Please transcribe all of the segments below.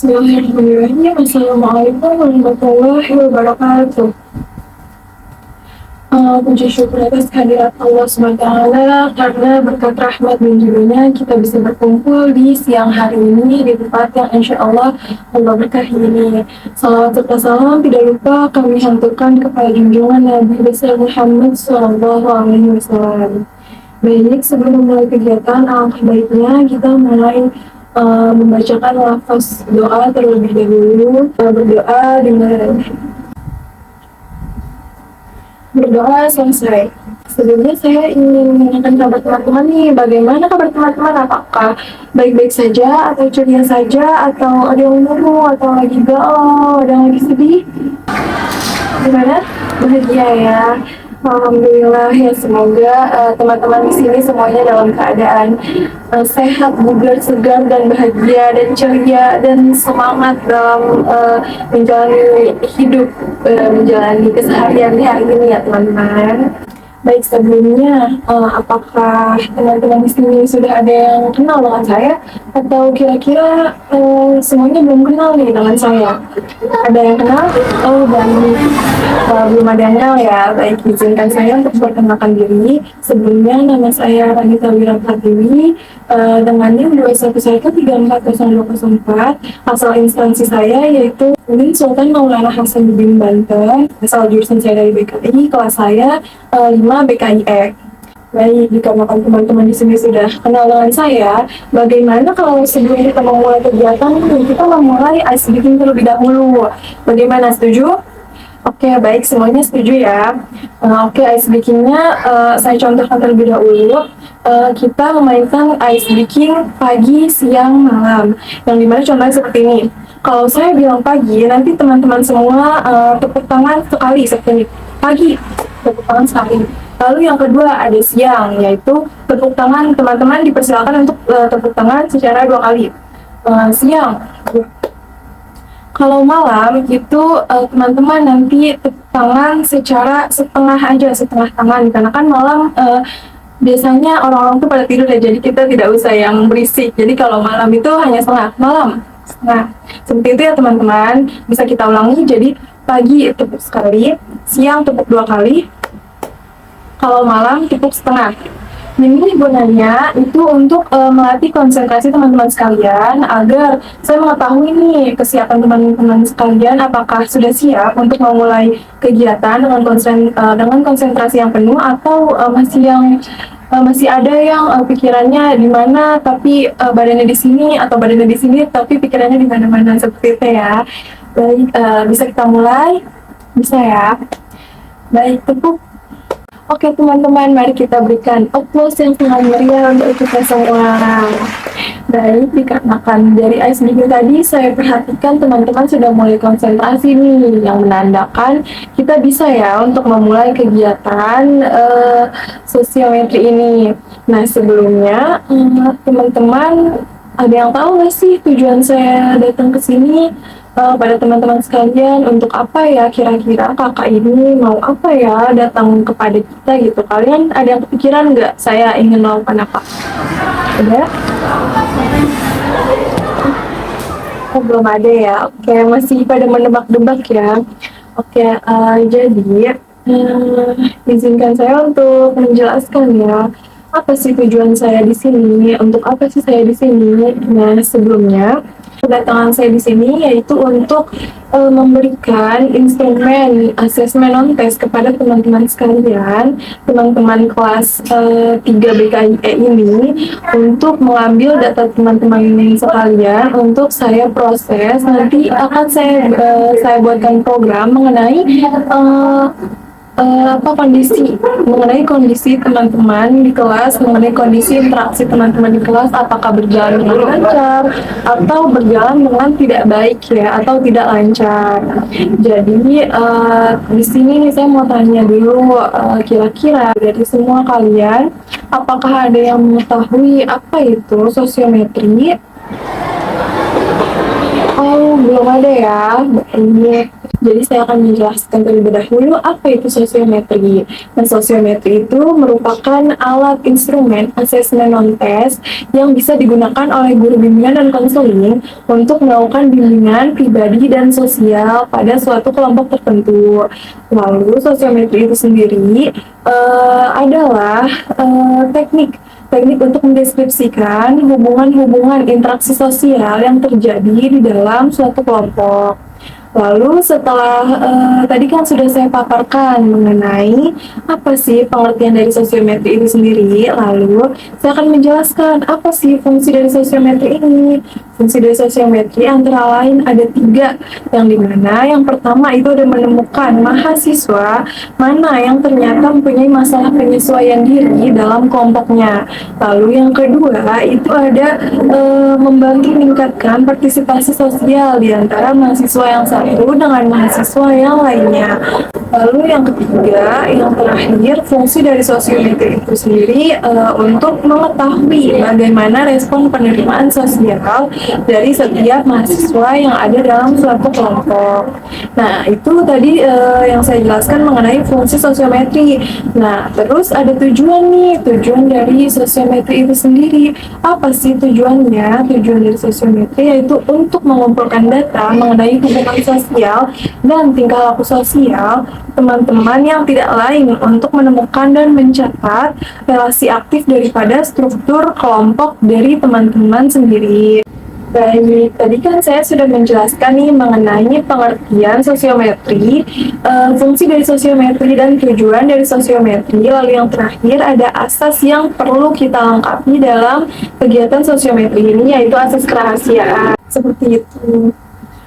Bismillahirrahmanirrahim. Assalamualaikum warahmatullahi wabarakatuh. Puji syukur atas kehadirat Allah SWT karena berkat rahmat dan judulnya kita bisa berkumpul di siang hari ini di tempat yang insya Allah Allah berkahi ini. Salawat serta salam tidak lupa kami hanturkan kepada junjungan Nabi besar Muhammad SAW. Baik, sebelum memulai kegiatan, alangkah baiknya kita mulai membacakan lafaz doa terlebih dahulu. Berdoa dengan berdoa selesai. Sebelumnya saya ingin menanyakan kabar teman-teman nih, bagaimana kabar teman-teman? Apakah baik-baik saja, atau ceria saja, atau ada yang murung, atau lagi galau, ada yang lagi sedih? Gimana? Bahagia ya. Alhamdulillah ya, semoga teman-teman di sini semuanya dalam keadaan sehat, bugar, segar, dan bahagia, dan ceria, dan semangat dalam menjalani hidup, menjalani keseharian hari ini ya teman-teman. Baik, sebelumnya apakah teman-teman di sini sudah ada yang kenal dengan saya, atau kira-kira semuanya belum kenal nih dengan saya? Ada yang kenal? Oh, baik. Belum ada yang kenal ya. Baik, izinkan saya untuk memperkenalkan diri. Sebelumnya nama saya Ranita Wira Pratiwi dengan NIM 211340204. Asal instansi saya yaitu Uin Sultan Maulana Hasanuddin Banten. Asal jurusan saya dari BKI, kelas saya 5 BKIE. Baik, dikarenakan teman-teman di sini sudah kenal dengan saya, bagaimana kalau sebelum kita memulai kegiatan, kita memulai ice breaking terlebih dahulu? Bagaimana, setuju? Oke, baik, semuanya setuju ya. Oke, ice breakingnya saya contohkan terlebih dahulu. Kita memainkan ice breaking pagi, siang, malam. Yang dimana contohnya seperti ini. Kalau saya bilang pagi, nanti teman-teman semua tepuk tangan sekali, seperti pagi, tepuk tangan sekali. Lalu yang kedua ada siang, yaitu tepuk tangan, teman-teman dipersilakan untuk tepuk tangan secara 2 kali. Siang. Kalau malam itu teman-teman nanti tepuk tangan secara setengah aja, setengah tangan, karena kan malam biasanya orang-orang tuh pada tidur ya, jadi kita tidak usah yang berisik. Jadi kalau malam itu hanya setengah, malam setengah. Seperti itu ya teman-teman, bisa kita ulangi. Jadi pagi tepuk sekali, siang tepuk 2 kali, kalau malam tepuk setengah. Ini gunanya itu untuk melatih konsentrasi teman-teman sekalian, agar saya mengetahui nih kesiapan teman-teman sekalian, apakah sudah siap untuk memulai kegiatan dengan konsentrasi yang penuh, atau masih ada yang pikirannya di mana tapi badannya di sini, atau badannya di sini tapi pikirannya di mana-mana, seperti itu ya. Baik, bisa kita mulai? Bisa ya. Baik, tepuk. Oke teman-teman, mari kita berikan applause yang sangat meriah untuk kita semua. Baik, dikarenakan dari ice breaking tadi saya perhatikan teman-teman sudah mulai konsentrasi nih, yang menandakan kita bisa ya untuk memulai kegiatan sosiometri ini. Nah, sebelumnya teman-teman ada yang tahu nggak sih tujuan saya datang ke sini? Pada teman-teman sekalian, untuk apa ya kira-kira kakak ini mau apa ya datang kepada kita gitu? Kalian ada yang kepikiran nggak saya ingin melakukan apa? Ada? Oh, belum ada ya. Oke, masih pada menebak-nebak ya. Oke, jadi izinkan saya untuk menjelaskan ya, apa sih tujuan saya di sini? Untuk apa sih saya di sini? Nah, sebelumnya kedatangan saya di sini yaitu untuk memberikan instrumen asesmen non tes kepada teman-teman sekalian, teman-teman kelas 3 BKIE ini, untuk mengambil data teman-teman sekalian untuk saya proses. Nanti akan saya buatkan program mengenai mengenai kondisi teman-teman di kelas, mengenai kondisi interaksi teman-teman di kelas, apakah berjalan dengan lancar atau berjalan dengan tidak baik ya, atau tidak lancar. Jadi di sini saya mau tanya dulu, kira-kira dari semua kalian, apakah ada yang mengetahui apa itu sosiometri? Oh, belum ada ya. Jadi saya akan menjelaskan terlebih dahulu apa itu sosiometri. Nah, sosiometri itu merupakan alat instrumen asesmen non-test yang bisa digunakan oleh guru bimbingan dan konseling untuk melakukan bimbingan pribadi dan sosial pada suatu kelompok tertentu. Lalu sosiometri itu sendiri adalah teknik untuk mendeskripsikan hubungan-hubungan interaksi sosial yang terjadi di dalam suatu kelompok. Lalu setelah tadi kan sudah saya paparkan mengenai apa sih pengertian dari sosiometri itu sendiri, lalu saya akan menjelaskan apa sih fungsi dari sosiometri ini. Fungsi dari sosiometri antara lain ada 3, yang dimana yang pertama itu ada menemukan mahasiswa mana yang ternyata mempunyai masalah penyesuaian diri dalam kelompoknya. Lalu yang kedua itu ada membantu meningkatkan partisipasi sosial di antara mahasiswa yang satu dengan mahasiswa yang lainnya. Lalu yang ketiga, yang terakhir, fungsi dari sosiometri itu sendiri untuk mengetahui bagaimana respon penerimaan sosial dari setiap mahasiswa yang ada dalam suatu kelompok. Nah, itu tadi yang saya jelaskan mengenai fungsi sosiometri. Nah, terus ada tujuan nih, tujuan dari sosiometri itu sendiri. Apa sih tujuannya? Tujuan dari sosiometri yaitu untuk mengumpulkan data mengenai hubungan sosial dan tingkah laku sosial teman-teman yang tidak lain untuk menemukan dan mencatat relasi aktif daripada struktur kelompok dari teman-teman sendiri. Baik, tadi kan saya sudah menjelaskan nih mengenai pengertian sosiometri, fungsi dari sosiometri dan tujuan dari sosiometri. Lalu yang terakhir ada asas yang perlu kita lengkapi dalam kegiatan sosiometri ini, yaitu asas kerahasiaan. Seperti itu.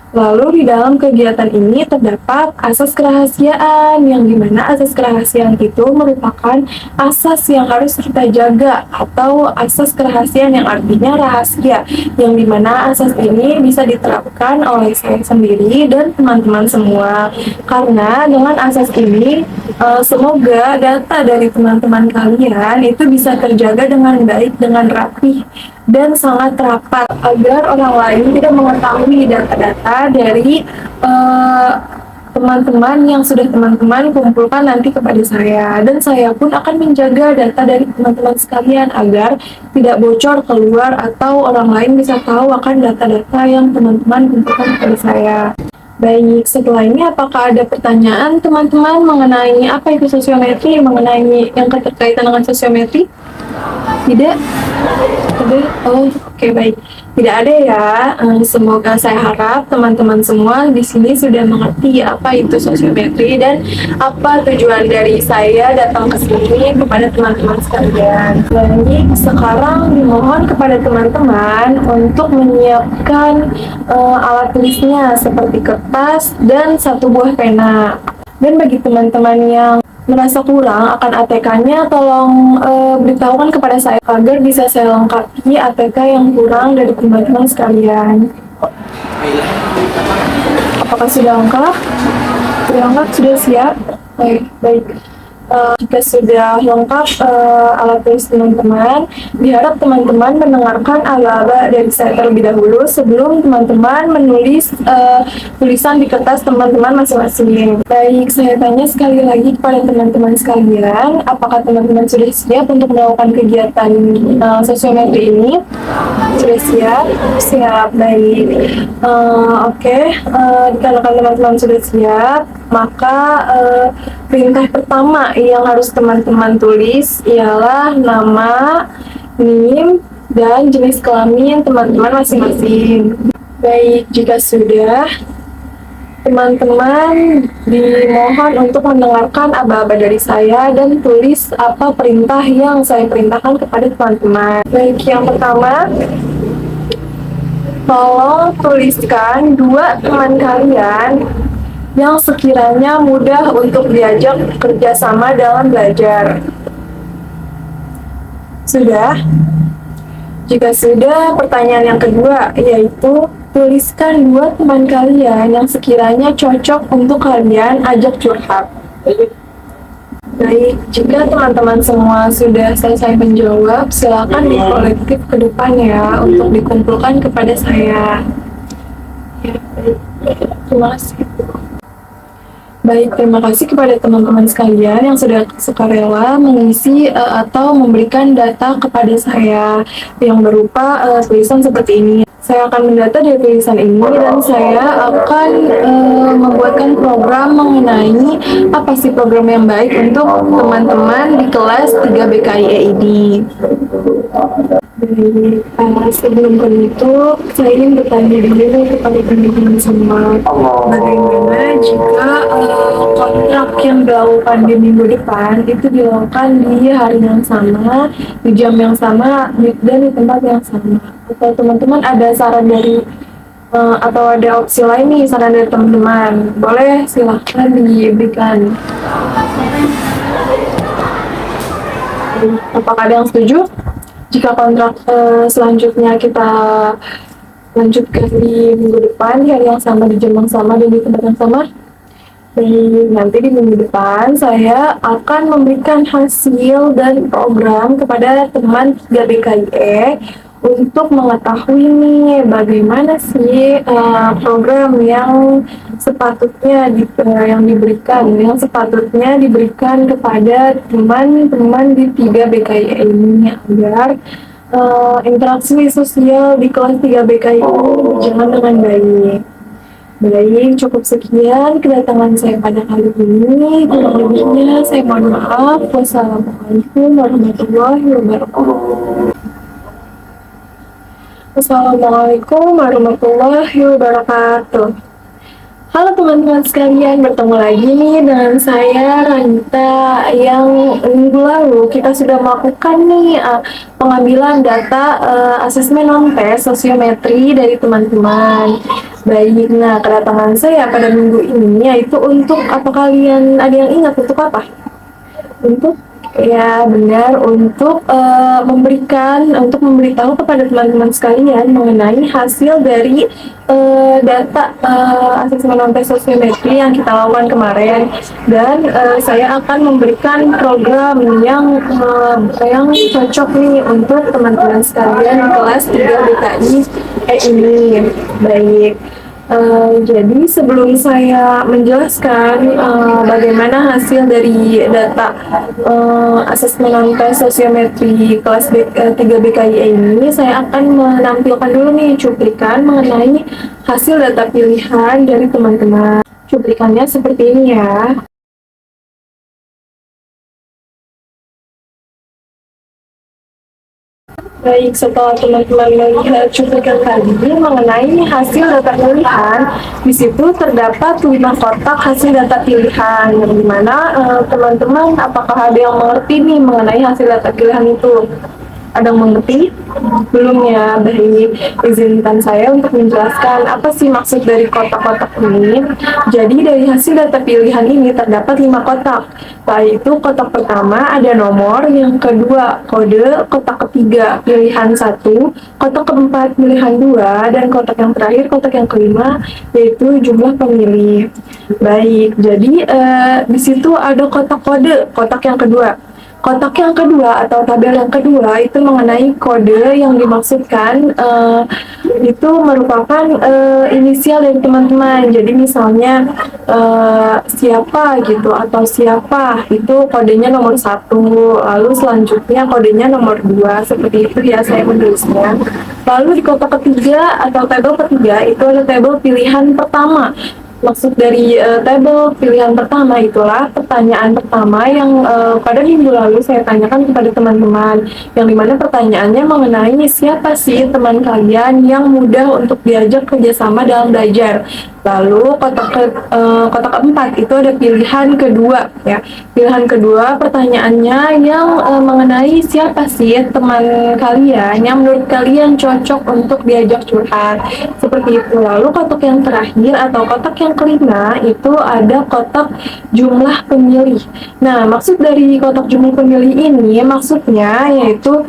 Lalu di dalam kegiatan ini terdapat asas kerahasiaan, yang dimana asas kerahasiaan itu merupakan asas yang harus kita jaga, atau asas kerahasiaan yang artinya rahasia, yang dimana asas ini bisa diterapkan oleh saya sendiri dan teman-teman semua. Karena dengan asas ini, semoga data dari teman-teman kalian itu bisa terjaga dengan baik, dengan rapih, dan sangat rapat agar orang lain tidak mengetahui data-data dari teman-teman yang sudah teman-teman kumpulkan nanti kepada saya. Dan saya pun akan menjaga data dari teman-teman sekalian agar tidak bocor keluar atau orang lain bisa tahu akan data-data yang teman-teman kumpulkan kepada saya. Baik, setelah ini apakah ada pertanyaan teman-teman mengenai apa itu sosiometri, mengenai yang berkaitan dengan sosiometri? Tidak? Ada? Oh, oke, baik. Tidak ada ya. Semoga saya harap teman-teman semua di sini sudah mengerti apa itu sosiometri dan apa tujuan dari saya datang ke sini kepada teman-teman sekalian. Jadi sekarang dimohon kepada teman-teman untuk menyiapkan alat tulisnya seperti kertas dan 1 buah pena. Dan bagi teman-teman yang merasa kurang akan ATK-nya, tolong beritahukan kepada saya agar bisa saya lengkapi ATK yang kurang dari teman-teman sekalian. Apakah sudah lengkap? Sudah lengkap? Sudah siap? Baik, baik. Jika sudah lengkap alat tulis teman-teman, diharap teman-teman mendengarkan aba-aba dari saya terlebih dahulu sebelum teman-teman menulis tulisan di kertas teman-teman masing-masing. Baik, saya tanya sekali lagi kepada teman-teman sekalian, apakah teman-teman sudah siap untuk melakukan kegiatan sosiometri ini? Sudah siap? Siap, baik. Oke. Dikarenakan teman-teman sudah siap, maka perintah pertama yang harus teman-teman tulis ialah nama, NIM, dan jenis kelamin teman-teman masing-masing. Baik, jika sudah, teman-teman dimohon untuk mendengarkan aba-aba dari saya dan tulis apa perintah yang saya perintahkan kepada teman-teman. Baik, yang pertama, tolong tuliskan 2 teman kalian yang sekiranya mudah untuk diajak kerjasama dalam belajar. Sudah? Jika sudah, pertanyaan yang kedua, yaitu tuliskan 2 teman kalian yang sekiranya cocok untuk kalian ajak curhat. Baik, jika teman-teman semua sudah selesai menjawab, silakan dikolektif ke depan ya, untuk dikumpulkan kepada saya. Ya, baik. Terima kasih. Baik, terima kasih kepada teman-teman sekalian yang sudah sukarela mengisi atau memberikan data kepada saya yang berupa tulisan seperti ini. Saya akan mendata dari tulisan ini dan saya akan membuatkan program mengenai apa sih program yang baik untuk teman-teman di kelas 3 BKIE ini. Jadi, sebelum itu, saya ingin bertanya dulu kepada teman-teman semua, bagaimana jika kontrak yang dilakukan di minggu depan itu dilakukan di hari yang sama, di jam yang sama, dan di tempat yang sama? Atau teman-teman ada saran dari atau ada opsi lain nih, saran dari teman-teman? Boleh silahkan diberikan. Apakah ada yang setuju? Jika kontrak selanjutnya kita lanjutkan di minggu depan, di hari yang sama, di jam yang sama, dan di tempat yang sama. Nanti di minggu depan saya akan memberikan hasil dan program kepada teman 3 BKIE untuk mengetahui nih bagaimana sih program yang sepatutnya yang sepatutnya diberikan kepada teman-teman di 3 BKIE ini agar interaksi sosial di kelas 3 BKIE berjalan dengan baik. Baik, cukup sekian kedatangan saya pada kali ini. Kurang lebihnya saya mohon maaf. Wassalamualaikum warahmatullahi wabarakatuh. Assalamualaikum warahmatullahi wabarakatuh. Halo teman-teman sekalian, bertemu lagi nih dengan saya Ranita. Yang minggu lalu kita sudah melakukan nih pengambilan data asesmen non-tes sosiometri dari teman-teman. Baik, nah kedatangan saya pada minggu ini yaitu untuk apa, kalian ada yang ingat untuk apa? Untuk ya benar, untuk memberitahu kepada teman-teman sekalian mengenai hasil dari data asesmen non-tes sosiometri yang kita lakukan kemarin, dan saya akan memberikan program yang cocok nih untuk teman-teman sekalian kelas 3 BKI ini. Baik. Jadi sebelum saya menjelaskan bagaimana hasil dari data asesmen non-tes sosiometri kelas 3 BKI ini, saya akan menampilkan dulu nih cuplikan mengenai hasil data pilihan dari teman-teman. Cuplikannya seperti ini ya. Baik, setelah teman-teman melihat cuplikan tadi mengenai hasil data pilihan, di situ terdapat 5 kotak hasil data pilihan, yang dimana teman-teman apakah ada yang mengerti nih mengenai hasil data pilihan itu? Ada yang mengerti? Belum ya? Baik, izinkan saya untuk menjelaskan apa sih maksud dari kotak-kotak ini. Jadi dari hasil data pilihan ini terdapat 5 kotak, yaitu kotak pertama ada nomor, yang kedua kode, kotak ketiga pilihan 1, kotak keempat pilihan 2, dan kotak yang terakhir, kotak yang kelima, yaitu jumlah pemilih. Baik, jadi di situ ada kotak kode, kotak yang kedua. Kotak yang kedua atau tabel yang kedua itu mengenai kode yang dimaksudkan itu merupakan inisial dari teman-teman. Jadi misalnya siapa gitu atau siapa itu kodenya nomor 1, lalu selanjutnya kodenya nomor 2, seperti itu ya saya menulisnya. Lalu di kotak ketiga atau tabel ketiga itu ada tabel pilihan pertama. Maksud dari tabel pilihan pertama itulah pertanyaan pertama yang pada minggu lalu saya tanyakan kepada teman-teman, yang dimana pertanyaannya mengenai siapa sih teman kalian yang mudah untuk diajak kerjasama dalam belajar. Lalu kotak keempat itu ada pilihan kedua ya. Pilihan kedua pertanyaannya yang mengenai siapa sih teman kalian yang menurut kalian cocok untuk diajak curhat. Seperti itu. Lalu kotak yang terakhir atau kotak yang kelima itu ada kotak jumlah pemilih. Nah, maksud dari kotak jumlah pemilih ini maksudnya yaitu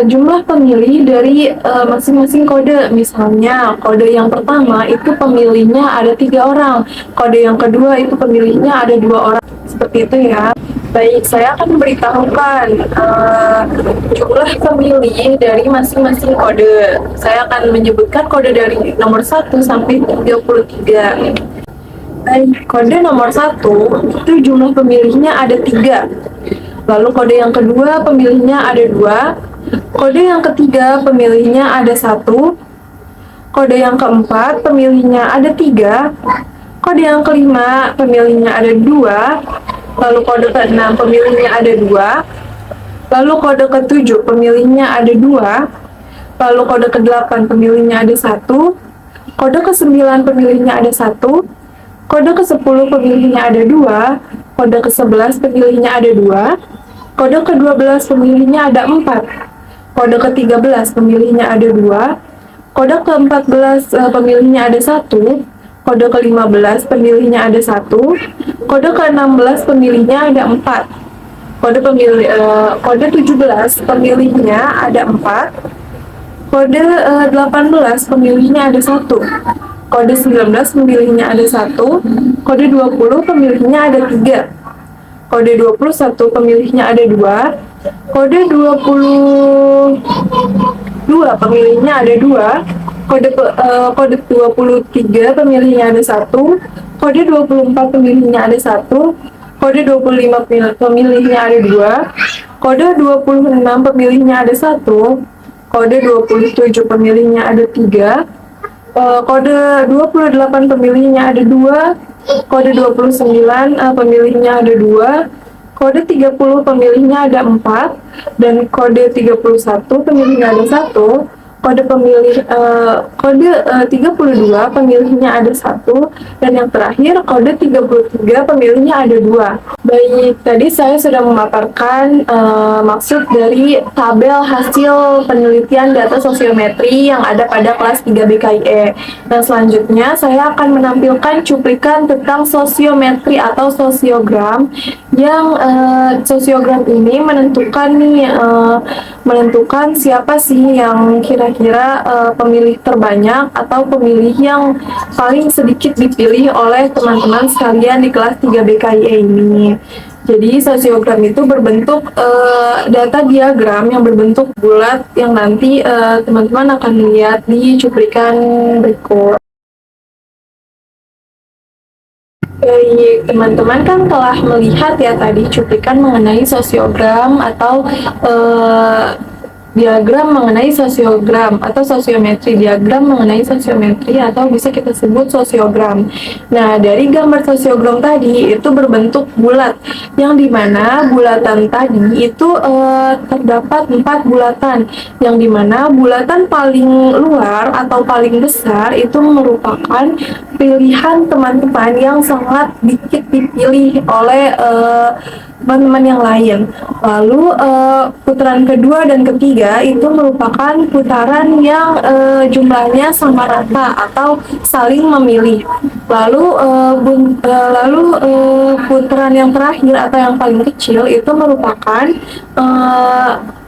jumlah pemilih dari masing-masing kode. Misalnya kode yang pertama itu pemilihnya ada 3 orang, kode yang kedua itu pemilihnya ada 2 orang, seperti itu ya. Baik, saya akan memberitahukan jumlah pemilih dari masing-masing kode. Saya akan menyebutkan kode dari nomor 1 sampai 33. Baik, kode nomor 1 itu jumlah pemilihnya ada 3. Lalu kode yang kedua pemilihnya ada 2. Kode yang ketiga pemilihnya ada 1. Kode yang keempat pemilihnya ada 3. Kode yang kelima pemilihnya ada 2. Lalu kode keenam pemilihnya ada 2. Lalu kode ketujuh pemilihnya ada 2. Lalu kode ke-8 pemilihnya ada 1. Kode ke-9 pemilihnya ada 1. Kode ke-10 pemilihnya ada 2. Kode ke-11 pemilihnya ada 2. Kode ke-12 pemilihnya ada 4. Kode ke-13 pemilihnya ada 2. Kode ke-14 pemilihnya ada 1. Kode ke-15 pemilihnya ada 1. Kode ke-16 pemilihnya ada 4. Kode 17 pemilihnya ada 4. Kode 18 pemilihnya ada 1. Kode 19 pemilihnya ada 1. Kode 20 pemilihnya ada 3. Kode 21 pemilihnya ada 2. Kode 22 pemilihnya ada 2. Kode 23 pemilihnya ada 1. Kode 24 pemilihnya ada 1. Kode 25 pemilihnya ada 2. Kode 26 pemilihnya ada 1. Kode 27 pemilihnya ada 3. Kode 28 pemilihnya ada 2. Kode 29 pemilihnya ada 2. Kode 30 pemilihnya ada 4. Dan kode 31 pemilihnya ada 1. Kode 32 pemilihnya ada 1. Dan yang terakhir kode 33 pemilihnya ada 2. Baik, tadi saya sudah memaparkan maksud dari tabel hasil penelitian data sosiometri yang ada pada kelas 3 BKIE. Dan selanjutnya saya akan menampilkan cuplikan tentang sosiometri atau sosiogram yang sosiogram ini menentukan siapa sih yang kira-kira pemilih terbanyak atau pemilih yang paling sedikit dipilih oleh teman-teman sekalian di kelas 3 BKIE ini. Jadi sosiogram itu berbentuk data diagram yang berbentuk bulat yang nanti teman-teman akan lihat di cuplikan berikut. Baik, teman-teman kan telah melihat ya tadi cuplikan mengenai sosiogram atau diagram mengenai sosiogram atau sosiometri, diagram mengenai sosiometri atau bisa kita sebut sosiogram. Nah, dari gambar sosiogram tadi itu berbentuk bulat, yang dimana bulatan tadi itu terdapat 4 bulatan, yang dimana bulatan paling luar atau paling besar itu merupakan pilihan teman-teman yang sangat dikit dipilih oleh teman-teman yang lain. Lalu putaran kedua dan ketiga itu merupakan putaran yang jumlahnya sama rata atau saling memilih. Lalu putaran yang terakhir atau yang paling kecil itu merupakan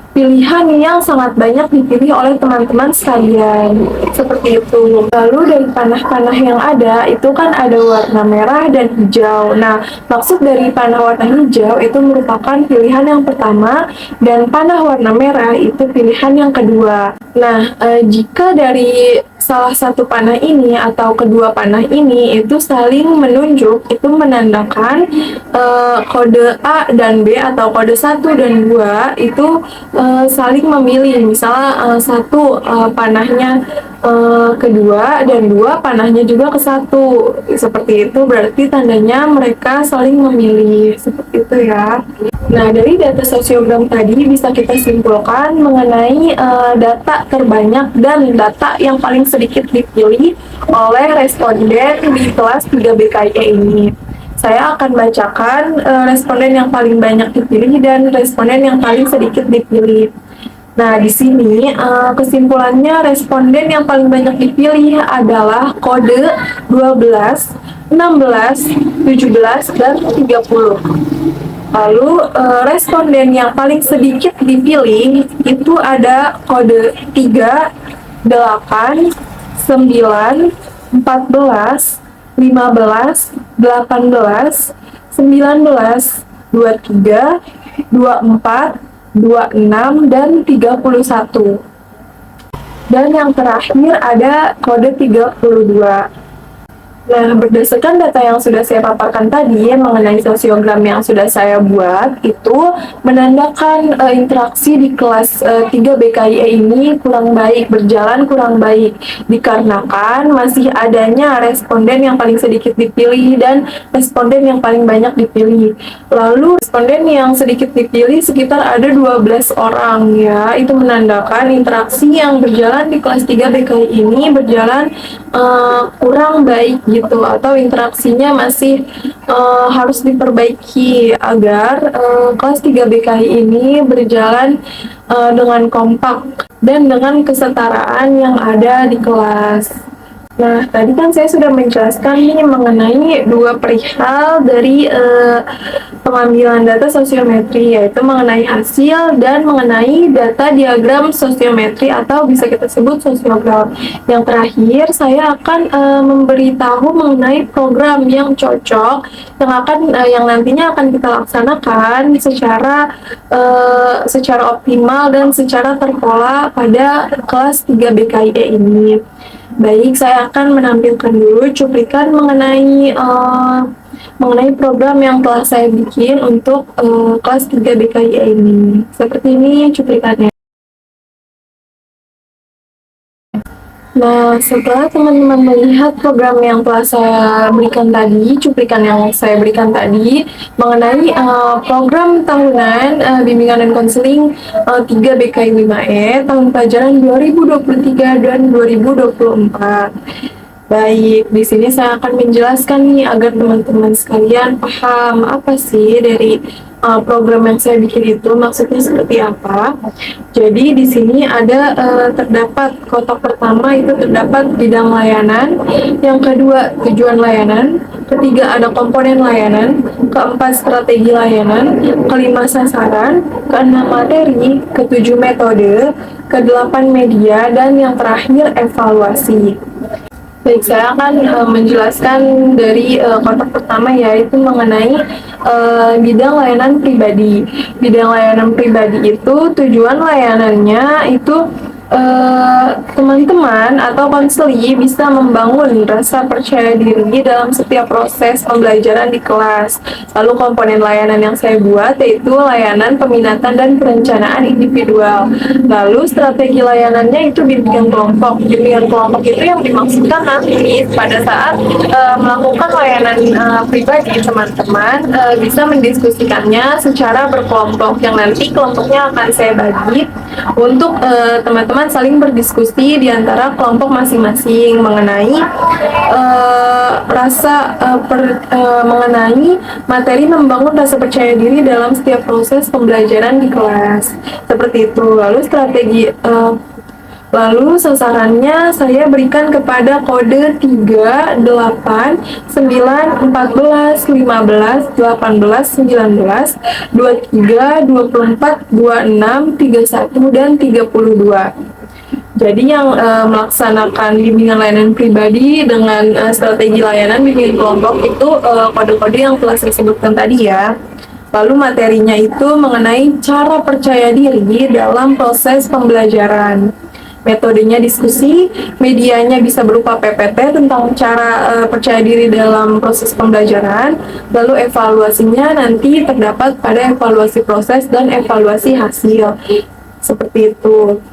pilihan yang sangat banyak dipilih oleh teman-teman sekalian, seperti itu. Lalu dari panah-panah yang ada itu kan ada warna merah dan hijau. Nah, maksud dari panah warna hijau itu merupakan pilihan yang pertama dan panah warna merah itu pilihan yang kedua. Nah, jika dari salah satu panah ini atau kedua panah ini itu saling menunjuk, itu menandakan kode A dan B atau kode 1 dan 2 itu saling memilih. Misalnya satu panahnya kedua dan 2 panahnya juga ke 1. Seperti itu berarti tandanya mereka saling memilih. Seperti itu ya. Nah, dari data sosiogram tadi bisa kita simpulkan mengenai data terbanyak dan data yang paling sedikit dipilih oleh responden di kelas 3 BKIE ini. Saya akan bacakan responden yang paling banyak dipilih dan responden yang paling sedikit dipilih. Nah, di sini kesimpulannya responden yang paling banyak dipilih adalah kode 12, 16, 17, dan 30. Lalu responden yang paling sedikit dipilih itu ada kode 3, 8, 9, 14, 15, 18, 19, 23, 24, 26, dan 31. Dan yang terakhir ada kode 32. Nah, berdasarkan data yang sudah saya paparkan tadi mengenai sosiogram yang sudah saya buat, itu menandakan interaksi di kelas 3 BKIE ini kurang baik, berjalan kurang baik, dikarenakan masih adanya responden yang paling sedikit dipilih dan responden yang paling banyak dipilih. Lalu, responden yang sedikit dipilih sekitar ada 12 orang ya, itu menandakan interaksi yang berjalan di kelas 3 BKI ini berjalan kurang baik gitu, atau interaksinya masih harus diperbaiki agar kelas 3 BKI ini berjalan dengan kompak dan dengan kesetaraan yang ada di kelas. Nah, tadi kan saya sudah menjelaskan nih mengenai dua perihal dari pengambilan data sosiometri, yaitu mengenai hasil dan mengenai data diagram sosiometri atau bisa kita sebut sosiogram. Yang terakhir, saya akan memberitahu mengenai program yang cocok yang nantinya akan kita laksanakan secara optimal dan secara terpola pada kelas 3 BKIE ini. Baik, saya akan menampilkan dulu cuplikan mengenai program yang telah saya bikin untuk kelas 3 BKIE ini. Seperti ini cuplikannya. Nah, setelah teman-teman melihat program yang telah saya berikan tadi, cuplikan yang saya berikan tadi, mengenai program tahunan bimbingan dan konseling 3 BKI 5E tahun pelajaran 2023 dan 2024. Baik, di sini saya akan menjelaskan nih agar teman-teman sekalian paham apa sih dari program yang saya bikin itu, maksudnya seperti apa. Jadi di sini ada terdapat kotak pertama itu terdapat bidang layanan, yang kedua tujuan layanan, ketiga ada komponen layanan, keempat strategi layanan, kelima sasaran, keenam materi, ketujuh metode, kedelapan media, dan yang terakhir evaluasi. Baik, saya akan menjelaskan dari kotak pertama, yaitu mengenai bidang layanan pribadi. Bidang layanan pribadi itu tujuan layanannya itu teman-teman atau konseli bisa membangun rasa percaya diri dalam setiap proses pembelajaran di kelas. Lalu komponen layanan yang saya buat yaitu layanan peminatan dan perencanaan individual. Lalu strategi layanannya itu bimbingan kelompok. Bimbingan kelompok itu yang dimaksudkan nanti pada saat melakukan layanan pribadi, teman-teman bisa mendiskusikannya secara berkelompok, yang nanti kelompoknya akan saya bagi untuk teman-teman saling berdiskusi di antara kelompok masing-masing mengenai mengenai materi membangun rasa percaya diri dalam setiap proses pembelajaran di kelas. Seperti itu. Lalu sasarannya saya berikan kepada kode 3, 8, 9, 14, 15, 18, 19, 23, 24, 26, 31, dan 32. Jadi yang melaksanakan bimbingan layanan pribadi dengan strategi layanan bimbingan kelompok itu kode-kode yang telah saya sebutkan tadi ya. Lalu materinya itu mengenai cara percaya diri dalam proses pembelajaran. Metodenya diskusi, medianya bisa berupa PPT tentang cara percaya diri dalam proses pembelajaran, lalu evaluasinya nanti terdapat pada evaluasi proses dan evaluasi hasil. Seperti itu.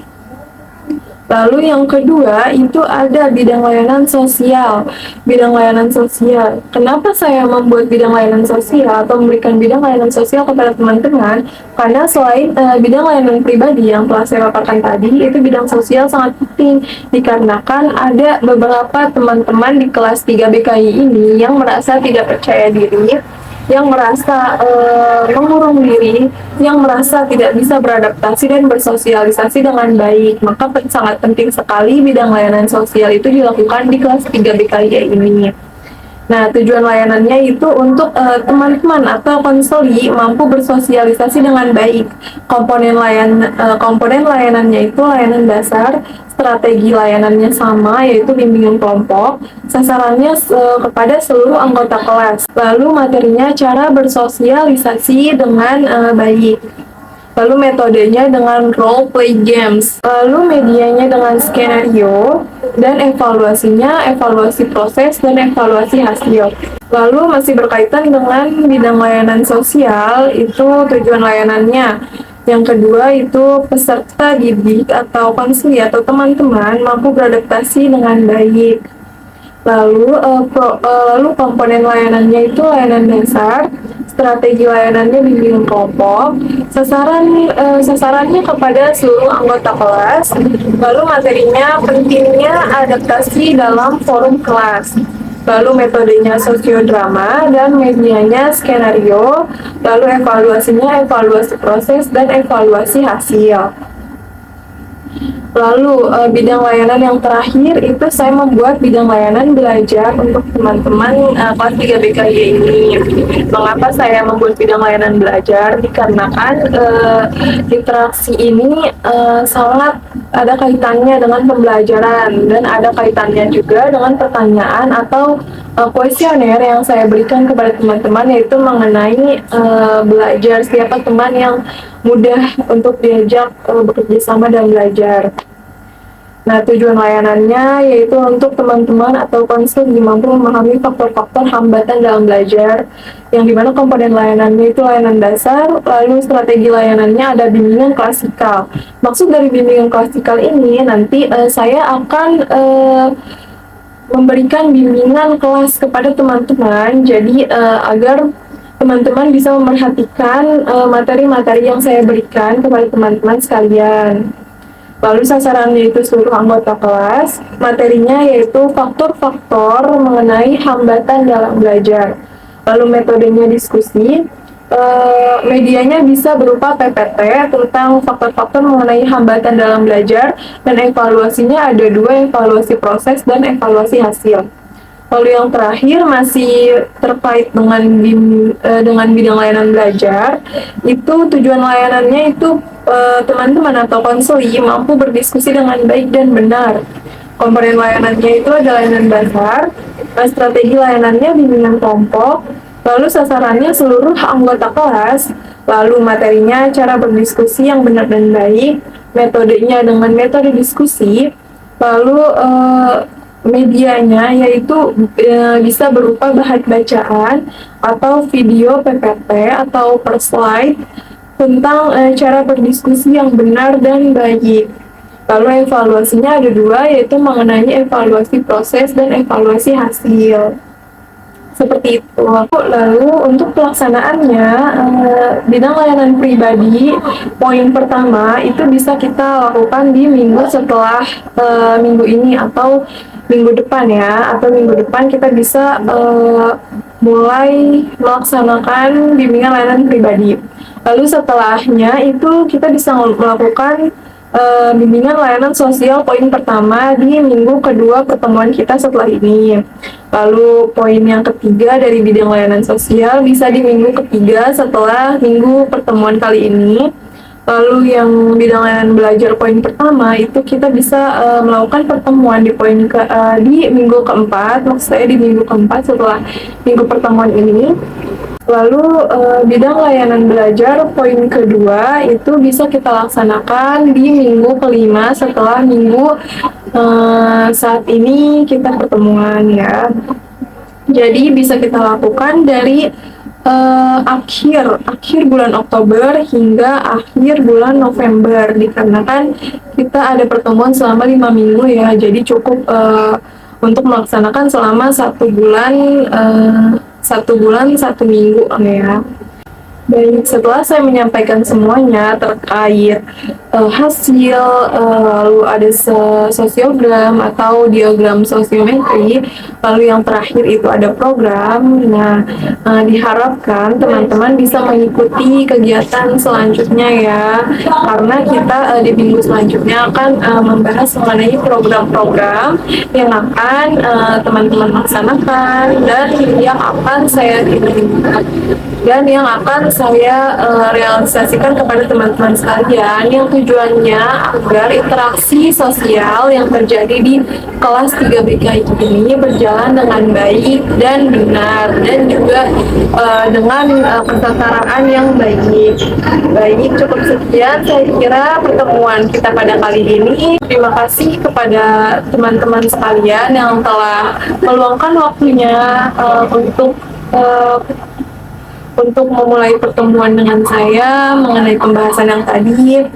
Lalu yang kedua itu ada bidang layanan sosial. Bidang layanan sosial. Kenapa saya membuat bidang layanan sosial atau memberikan bidang layanan sosial kepada teman-teman? Karena selain bidang layanan pribadi yang telah saya paparkan tadi, itu bidang sosial sangat penting dikarenakan ada beberapa teman-teman di kelas 3 BKI ini yang merasa tidak percaya diri, yang merasa mengurung diri, yang merasa tidak bisa beradaptasi dan bersosialisasi dengan baik. Maka sangat penting sekali bidang layanan sosial itu dilakukan di kelas 3 BKI ini. Nah, tujuan layanannya itu untuk teman-teman atau konseli mampu bersosialisasi dengan baik. Komponen layanannya itu layanan dasar, strategi layanannya sama, yaitu bimbingan kelompok, sasarannya kepada seluruh anggota kelas. Lalu materinya cara bersosialisasi dengan baik. Lalu metodenya dengan role play games. Lalu medianya dengan skenario, dan evaluasinya evaluasi proses dan evaluasi hasil. Lalu masih berkaitan dengan bidang layanan sosial, itu tujuan layanannya. Yang kedua itu peserta didik atau konsili atau teman-teman mampu beradaptasi dengan baik. Lalu komponen layanannya itu layanan dasar, strategi layanannya bimbingan kelompok, sasarannya kepada seluruh anggota kelas, lalu materinya pentingnya adaptasi dalam forum kelas. Lalu metodenya sosiodrama dan medianya skenario, lalu evaluasinya evaluasi proses dan evaluasi hasil. Lalu bidang layanan yang terakhir itu saya membuat bidang layanan belajar untuk teman-teman kelas 3 BKY ini. Mengapa saya membuat bidang layanan belajar? Dikarenakan interaksi ini sangat ada kaitannya dengan pembelajaran dan ada kaitannya juga dengan pertanyaan atau kuesioner yang saya berikan kepada teman-teman, yaitu mengenai belajar, siapa teman yang mudah untuk diajak bekerja sama dan belajar. Nah, tujuan layanannya yaitu untuk teman-teman atau konselor mampu memahami faktor-faktor hambatan dalam belajar, yang dimana komponen layanannya itu layanan dasar, lalu strategi layanannya ada bimbingan klasikal. Maksud dari bimbingan klasikal ini, nanti saya akan memberikan bimbingan kelas kepada teman-teman, jadi agar teman-teman bisa memerhatikan materi-materi yang saya berikan kepada teman-teman sekalian. Lalu sasarannya itu seluruh anggota kelas, materinya yaitu faktor-faktor mengenai hambatan dalam belajar. Lalu metodenya diskusi, medianya bisa berupa PPT tentang faktor-faktor mengenai hambatan dalam belajar, dan evaluasinya ada dua, evaluasi proses dan evaluasi hasil. Lalu yang terakhir masih terkait dengan bidang layanan belajar, itu tujuan layanannya itu teman-teman atau konseli mampu berdiskusi dengan baik dan benar. Komponen layanannya itu ada layanan dasar, strategi layanannya bimbingan kelompok, lalu sasarannya seluruh anggota kelas, lalu materinya cara berdiskusi yang benar dan baik, metodenya dengan metode diskusi, lalu medianya yaitu bisa berupa bahan bacaan atau video PPT atau per slide tentang cara berdiskusi yang benar dan baik. Lalu evaluasinya ada dua, yaitu mengenai evaluasi proses dan evaluasi hasil. Seperti itu. Lalu untuk pelaksanaannya, bidang layanan pribadi, poin pertama itu bisa kita lakukan di minggu setelah minggu ini atau minggu depan ya, atau minggu depan kita bisa mulai melaksanakan bimbingan layanan pribadi. Lalu setelahnya itu kita bisa melakukan bimbingan layanan sosial poin pertama di minggu kedua pertemuan kita setelah ini. Lalu poin yang ketiga dari bidang layanan sosial bisa di minggu ketiga setelah minggu pertemuan kali ini. Lalu yang bidang layanan belajar poin pertama itu kita bisa melakukan pertemuan di di minggu keempat, maksud saya di minggu keempat setelah minggu pertemuan ini. Lalu bidang layanan belajar poin kedua itu bisa kita laksanakan di minggu kelima setelah minggu saat ini kita pertemuan ya. Jadi bisa kita lakukan dari akhir bulan Oktober hingga akhir bulan November, dikarenakan kita ada pertemuan selama 5 minggu ya, jadi cukup untuk melaksanakan selama 1 minggu ya. Baik, setelah saya menyampaikan semuanya terkait hasil, lalu ada sosiogram atau diagram sosiometri, lalu yang terakhir itu ada program. Nah, diharapkan teman-teman bisa mengikuti kegiatan selanjutnya ya, karena kita di minggu selanjutnya akan membahas mengenai program-program yang akan teman-teman laksanakan dan yang akan saya saya realisasikan kepada teman-teman sekalian yang tujuannya agar interaksi sosial yang terjadi di kelas 3 BKI ini berjalan dengan baik dan benar, dan juga dengan kesetaraan yang baik. Baik, cukup sekian saya kira pertemuan kita pada kali ini. Terima kasih kepada teman-teman sekalian yang telah meluangkan waktunya untuk memulai pertemuan dengan saya mengenai pembahasan yang tadi.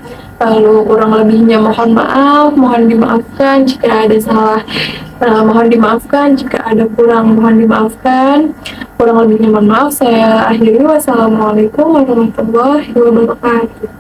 Lalu kurang lebihnya mohon maaf, mohon dimaafkan jika ada salah, mohon dimaafkan jika ada kurang, mohon dimaafkan. Kurang lebihnya mohon maaf, saya akhiri. Wassalamualaikum warahmatullahi wabarakatuh.